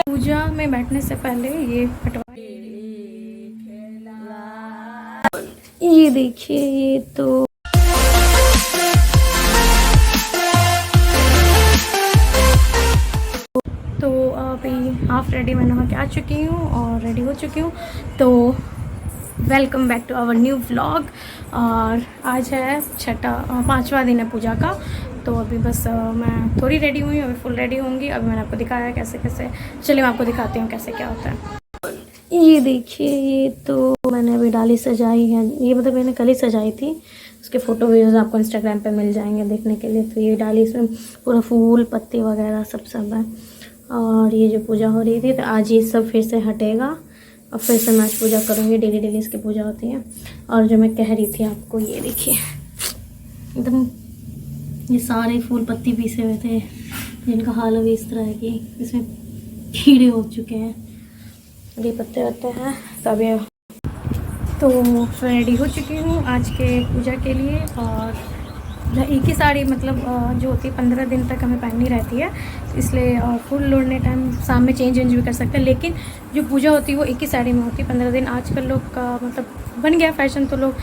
पूजा में बैठने से पहले ये हटवा, ये देखिए ये तो अभी हाफ रेडी मैं नहा के आ चुकी हूँ और रेडी हो चुकी हूँ। तो welcome back to our new vlog. और आज है 5वां दिन है पूजा का। तो अभी बस मैं थोड़ी रेडी हुई हूँ, अभी फुल रेडी होंगी। अभी मैंने आपको दिखाया है कैसे कैसे, चलिए मैं आपको दिखाती हूँ कैसे क्या होता है। ये देखिए ये तो मैंने अभी डाली सजाई है, ये मतलब मैंने कल ही सजाई थी। उसके फ़ोटो वीडियोज़ आपको इंस्टाग्राम पे मिल जाएंगे देखने के लिए। तो ये डाली, इसमें पूरा फूल पत्ती वगैरह सब है। और ये जो पूजा हो रही थी तो आज ये सब फिर से हटेगा और फिर से मैं आज पूजा करूँगी। डेली इसकी पूजा होती है। और जो मैं कह रही थी आपको, ये देखिए एकदम ये सारे फूल पत्ती पीसे हुए थे जिनका हाल अभी इस तरह है कि इसमें कीड़े हो चुके हैं। ये पत्ते होते हैं तब ये। तो मैं रेडी हो चुकी हूँ आज के पूजा के लिए। और एक ही साड़ी मतलब जो होती है 15 दिन तक हमें पहननी रहती है, इसलिए फुल लोड़ने टाइम शाम में चेंज भी कर सकते हैं। लेकिन जो पूजा होती है वो एक ही साड़ी में होती है 15 दिन। आजकल लोग का मतलब बन गया फैशन, तो लोग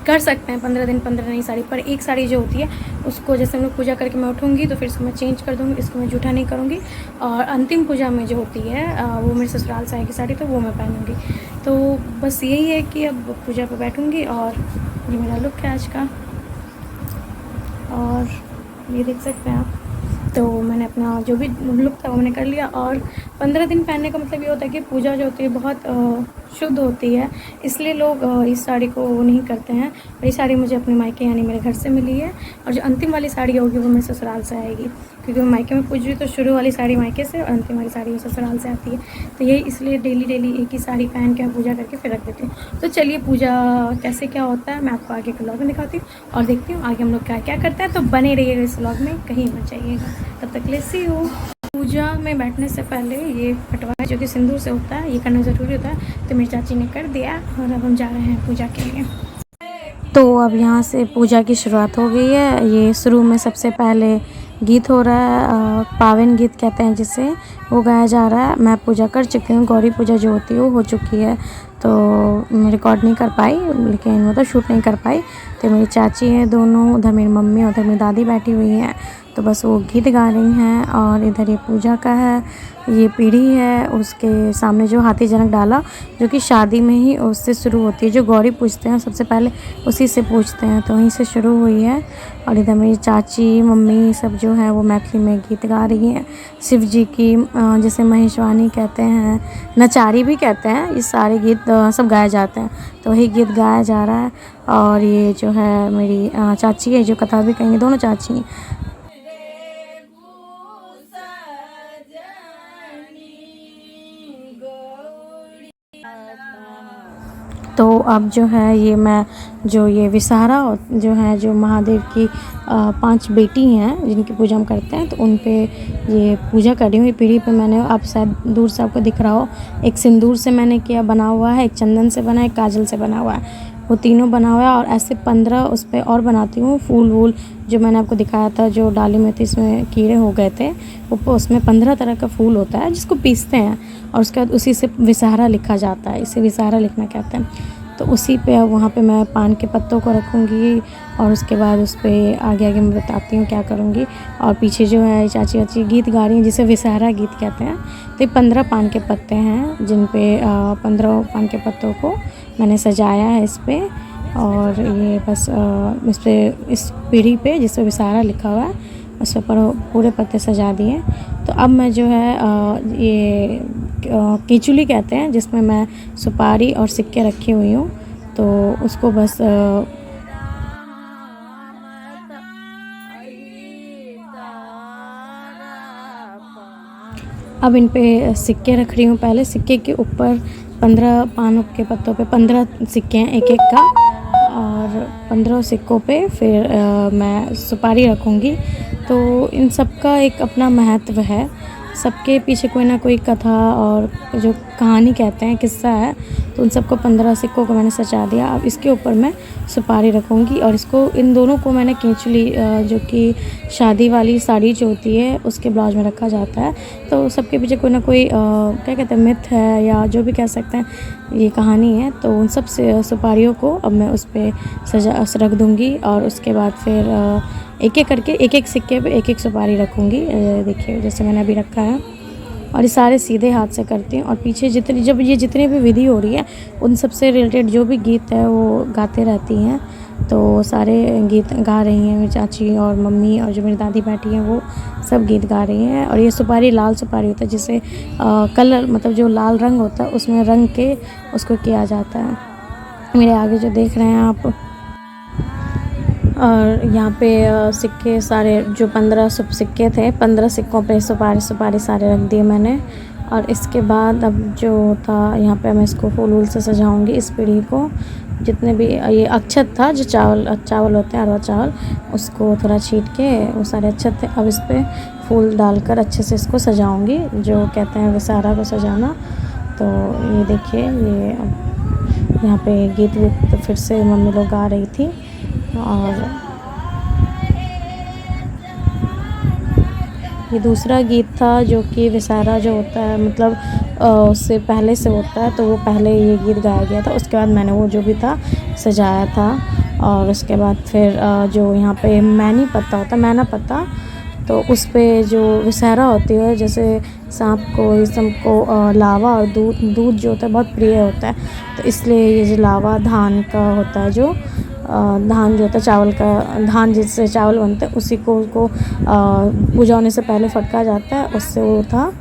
कर सकते हैं 15 दिन 15 नई साड़ी। पर एक साड़ी जो होती है उसको जैसे हम लोग पूजा करके मैं उठूँगी तो फिर इसको मैं चेंज कर दूँगी, इसको मैं जूठा नहीं करूँगी। और अंतिम पूजा में जो होती है वो मेरे ससुराल से आएगी साड़ी, तो वो मैं पहनूँगी। तो बस यही है कि अब पूजा पर बैठूँगी। और ये मेरा लुक है आज का, और ये देख सकते हैं आप। तो मैंने अपना जो भी लुक था वो मैंने कर लिया। और 15 दिन पहनने का मतलब ये होता है कि पूजा जो होती है बहुत शुद्ध होती है, इसलिए लोग इस साड़ी को वो नहीं करते हैं। और ये साड़ी मुझे अपने मायके यानी मेरे घर से मिली है। और जो अंतिम वाली साड़ी होगी वो मेरे ससुराल से आएगी, क्योंकि मैं मायके में पूज रही हूँ। तो शुरू वाली साड़ी मायके से और अंतिम वाली साड़ी ससुराल से आती है। तो यही इसलिए डेली एक ही साड़ी पहन के पूजा करके फिर रख देती हूँ। तो चलिए पूजा कैसे क्या होता है मैं आपको आगे के व्लॉग में दिखाती हूँ और देखती हूँ आगे हम लोग क्या क्या करते हैं। तो बने रहिएगा इस व्लॉग में, कहीं मत जाइएगा। तब तक ले सी हूँ। पूजा में बैठने से पहले ये हटवाया जो कि सिंदूर से होता है, ये करना ज़रूरी होता है। तो मेरी चाची ने कर दिया और अब हम जा रहे हैं पूजा के लिए। तो अब यहाँ से पूजा की शुरुआत हो गई है। ये शुरू में सबसे पहले गीत हो रहा है, पावन गीत कहते हैं जिसे, वो गाया जा रहा है। मैं पूजा कर चुकी हूँ, गौरी पूजा जो होती है वो हो चुकी है। तो मैं रिकॉर्ड नहीं कर पाई, लेकिन मतलब शूट नहीं कर पाई। तो मेरी चाची हैं दोनों, उधर मेरी मम्मी उधर मेरी दादी बैठी हुई हैं। तो बस वो गीत गा रही हैं। और इधर ये पूजा का है, ये पीढ़ी है, उसके सामने जो हाथी जनक डाला जो कि शादी में ही उससे शुरू होती है। जो गौरी पूजते हैं सबसे पहले उसी से पूजते हैं, तो वहीं से शुरू हुई है। और इधर मेरी चाची मम्मी सब जो है वो मैथिली में गीत गा रही हैं शिव जी की, जैसे महेशवानी कहते हैं, नचारी भी कहते हैं। ये सारे गीत सब गाए जाते हैं, तो वही गीत गाया जा रहा है। और ये जो है मेरी चाची है जो कथा भी कहेंगे, दोनों चाची हैं। तो अब जो है ये मैं जो ये विषहारा जो है, जो महादेव की 5 बेटी हैं जिनकी पूजा हम करते हैं, तो उन पे ये पूजा कर रही हूँ। ये पीढ़ी पे मैंने, आप शायद दूर से आपको दिख रहा हो, एक सिंदूर से मैंने किया बना हुआ है, एक चंदन से बना है, एक काजल से बना हुआ है, वो तीनों बना हुआ है। और ऐसे 15 उस पर और बनाती हूँ। फूल वूल जो मैंने आपको दिखाया था, जो डाली में थी इसमें कीड़े हो गए थे, वो उसमें 15 तरह का फूल होता है जिसको पीसते हैं। और उसके बाद उसी से विषहारा लिखा जाता है, इसे विषहारा लिखना कहते हैं। तो उसी पे वहाँ पे मैं पान के पत्तों को रखूँगी। और उसके बाद उस पर आगे मैं बताती हूँ क्या करूँगी। और पीछे जो है चाची वाची गीत गा रही हैं जिसे विषहारा गीत कहते हैं। तो ये 15 पान के पत्ते हैं जिन पे 15 पान के पत्तों को मैंने सजाया है इस पर। और ये बस इस पर, इस पीढ़ी पे जिस पर विषहारा लिखा हुआ है उस पर पूरे पत्ते सजा दिए। तो अब मैं जो है ये केचुली कहते हैं जिसमें मैं सुपारी और सिक्के रखी हुई हूँ, तो उसको बस अब इन पे सिक्के रख रही हूँ। पहले सिक्के के ऊपर 15 पानों के पत्तों पे 15 सिक्के हैं एक का, और 15 सिक्कों पे फिर मैं सुपारी रखूँगी। तो इन सब का एक अपना महत्व है। सबके पीछे कोई ना कोई कथा और जो कहानी कहते हैं, किस्सा है, तो उन सबको 15 सिक्कों को मैंने सजा दिया। अब इसके ऊपर मैं सुपारी रखूँगी और इसको इन दोनों को मैंने खींच ली, जो कि शादी वाली साड़ी जो होती है उसके ब्लाउज में रखा जाता है। तो सबके पीछे कोई ना कोई क्या कहते हैं, मिथ है या जो भी कह सकते हैं, ये कहानी है। तो उन सब से सुपारियों को अब मैं उस पर सजा रख दूँगी और उसके बाद फिर एक एक करके एक एक सिक्के पे एक एक सुपारी रखूँगी। देखिए जैसे मैंने अभी रखा है, और ये सारे सीधे हाथ से करती हूँ। और पीछे जितनी भी विधि हो रही है उन सब से रिलेटेड जो भी गीत है वो गाते रहती हैं। तो सारे गीत गा रही हैं मेरी चाची और मम्मी, और जो मेरी दादी बैठी हैं वो सब गीत गा रही हैं। और ये सुपारी लाल सुपारी होता है, जिसे कलर मतलब जो लाल रंग होता है उसमें रंग के उसको किया जाता है। मेरे आगे जो देख रहे हैं आप, और यहाँ पे सिक्के सारे जो 15 सिक्के थे, 15 सिक्कों पे सुपारी सारे रख दिए मैंने। और इसके बाद अब जो था यहाँ पे मैं इसको फूल वूल से सजाऊंगी इस पीढ़ी को। जितने भी ये अक्षत था, जो चावल होते हैं अरवा चावल, उसको थोड़ा छीट के वो सारे अक्षत थे, अब इस पर फूल डालकर अच्छे से इसको सजाऊंगी, जो कहते हैं विसारा को सजाना। तो ये देखिए, ये अब यहाँ पे गीत वीत तो फिर से मम्मी लोग गा रही थी। और ये दूसरा गीत था जो कि विसारा जो होता है, मतलब उससे पहले से होता है, तो वो पहले ये गीत गाया गया था। उसके बाद मैंने वो जो भी था सजाया था। और उसके बाद फिर जो यहाँ पे मैनी पत्ता होता है, मैना पत्ता, तो उस पे जो विसारा होती है, जैसे सांप को, इस सबको लावा और दूध जो होता है बहुत प्रिय होता है, तो इसलिए ये जो लावा धान का होता है, जो धान जो होता है चावल का, धान जिससे चावल बनता है, उसी को पूजा होने से पहले फटका जाता है, उससे वो था।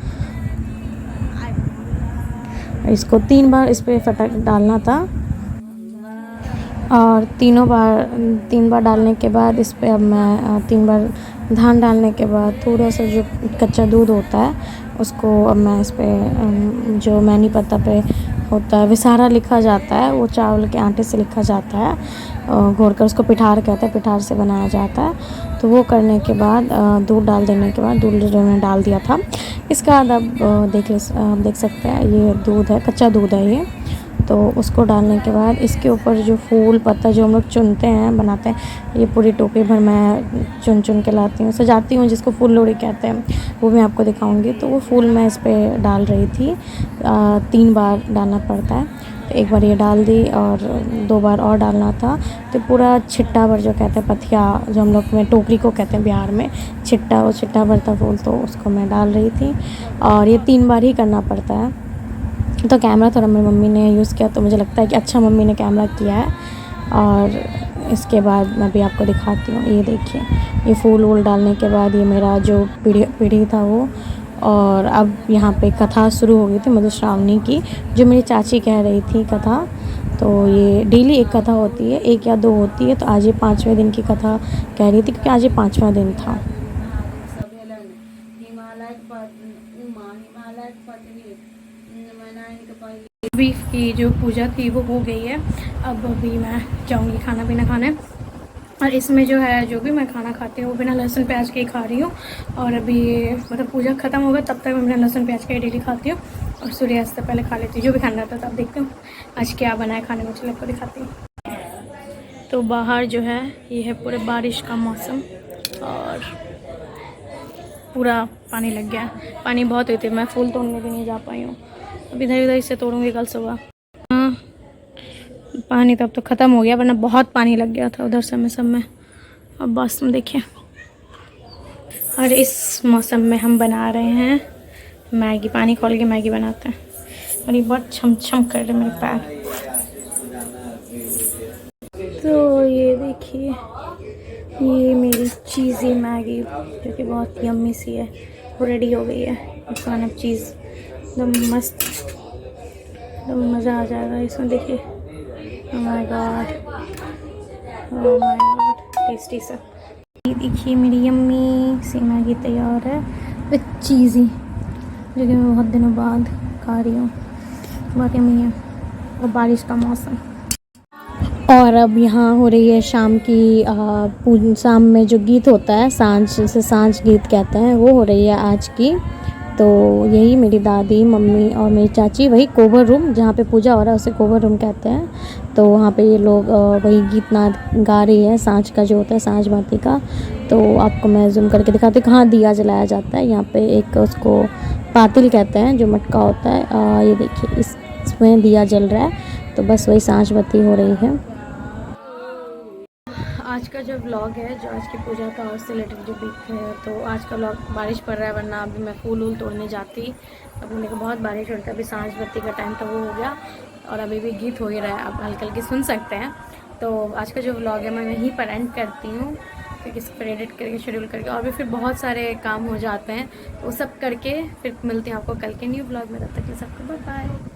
इसको 3 बार इस पे फटक डालना था, और 3 बार डालने के बाद इस पे अब मैं 3 बार धान डालने के बाद थोड़ा सा जो कच्चा दूध होता है उसको अब मैं इस पे जो मैनी पत्ता पे होता है विसारा लिखा जाता है, वो चावल के आटे से लिखा जाता है, घोर कर उसको पिठार कहते हैं, पिठार से बनाया जाता है। तो वो करने के बाद दूध डाल देने के बाद, दूध जो मैंने डाल दिया था, इसके बाद अब देख सकते हैं ये दूध है, कच्चा दूध है ये। तो उसको डालने के बाद इसके ऊपर जो फूल पत्ता जो हम लोग चुनते हैं, बनाते हैं, ये पूरी टोकरी भर मैं चुन के लाती हूँ, सजाती हूँ, जिसको फूल लोड़ी कहते हैं, वो मैं आपको दिखाऊंगी। तो वो फूल मैं इस पर डाल रही थी, 3 बार डालना पड़ता है, तो एक बार ये डाल दी और 2 बार और डालना था। तो पूरा छिट्टा भर जो कहते हैं, पथिया जो हम लोग में टोकरी को कहते हैं बिहार में, छिट्टा, वो छिट्टा भर था फूल, तो उसको मैं डाल रही थी। और ये 3 बार ही करना पड़ता है। तो कैमरा थोड़ा मेरी मम्मी ने यूज़ किया, तो मुझे लगता है कि अच्छा मम्मी ने कैमरा किया है। और इसके बाद मैं भी आपको दिखाती हूँ, ये देखिए, ये फूल वूल डालने के बाद ये मेरा जो पीढ़ी था वो। और अब यहाँ पे कथा शुरू हो गई थी मधुश्रावणी की, जो मेरी चाची कह रही थी कथा। तो ये डेली एक कथा होती है, 1 या 2 होती है, तो आज ये 5वें दिन की कथा कह रही थी, क्योंकि आज ये 5वां दिन था। बीफ की जो पूजा थी वो हो गई है। अब अभी मैं जाऊंगी खाना पीना खाने, और इसमें जो है जो भी मैं खाना खाती हूँ वो बिना लहसुन प्याज के ही खा रही हूँ। और अभी मतलब पूजा ख़त्म होगा तब तक मैं बिना लहसुन प्याज के ही डेली खाती हूँ, और सूर्यास्त से पहले खा लेती हूँ। जो भी खाना रहता है तब देखती हूँ आज क्या बनाए खाने में, चलो आपको दिखाती हूँ। तो बाहर जो है ये है पूरे बारिश का मौसम, और पूरा पानी लग गया है, पानी बहुत हुई थी, मैं फूल तोड़ने भी नहीं जा पाई हूँ। अब इधर से तोड़ूंगी कल सुबह। हाँ, पानी तब तो ख़त्म हो गया, वरना बहुत पानी लग गया था उधर सब में। अब बस तुम देखिए, और इस मौसम में हम बना रहे हैं मैगी, पानी खोल के मैगी बनाते हैं। और ये बहुत छम छम कर रहे मेरे पैर। तो ये देखिए, ये मेरी चीज़ी मैगी जो कि बहुत यम्मी सी है, वो रेडी हो गई है। इसमें अब चीज़ एकदम मस्त, एकदम मज़ा आ जाएगा इसमें। देखिए, oh my God, oh my God, tasty सा। ये देखिए मेरी यम्मी सी मैगी तैयार है विथ चीज़ी, जो कि मैं बहुत दिनों बाद खा रही हूँ। बहुत यम्मी है, और बारिश का मौसम। और अब यहाँ हो रही है शाम की शाम में जो गीत होता है, सांझ, जिसे सांझ गीत कहते हैं, वो हो रही है आज की। तो यही मेरी दादी, मम्मी और मेरी चाची, वही कोवर रूम जहाँ पे पूजा हो रहा है उसे कोवर रूम कहते हैं। तो वहाँ पे ये लोग वही गीत नाद गा रही है, सांझ का जो होता है, सांझ बाती का। तो आपको मैं जूम करके दिखाती हूँ। कहाँ दिया जलाया जाता है, यहाँ पे एक उसको पातिल कहते हैं, जो मटका होता है। ये देखिए इसमें दिया जल रहा है, तो बस वही सांझ बाती हो रही है। आज का जो व्लॉग है, जो आज की पूजा का उससे रिलेटेड जो पिक है, तो आज का व्लॉग बारिश पड़ रहा है, वरना अभी मैं फूल वूल तोड़ने जाती। अभी मेरे को बहुत बारिश होता है, अभी सांझ बत्ती का टाइम तो वो हो गया और अभी भी गीत हो ही रहा है, आप हल्के हल्के सुन सकते हैं। तो आज का जो व्लॉग है मैं यहीं पर एंड करती हूँ, क्योंकि इस पर एडिट करके शेड्यूल करके और भी फिर बहुत सारे काम हो जाते हैं, वो सब करके फिर मिलती हूँ आपको कल के न्यू व्लॉग में। तब तक के सबको बाय बाय।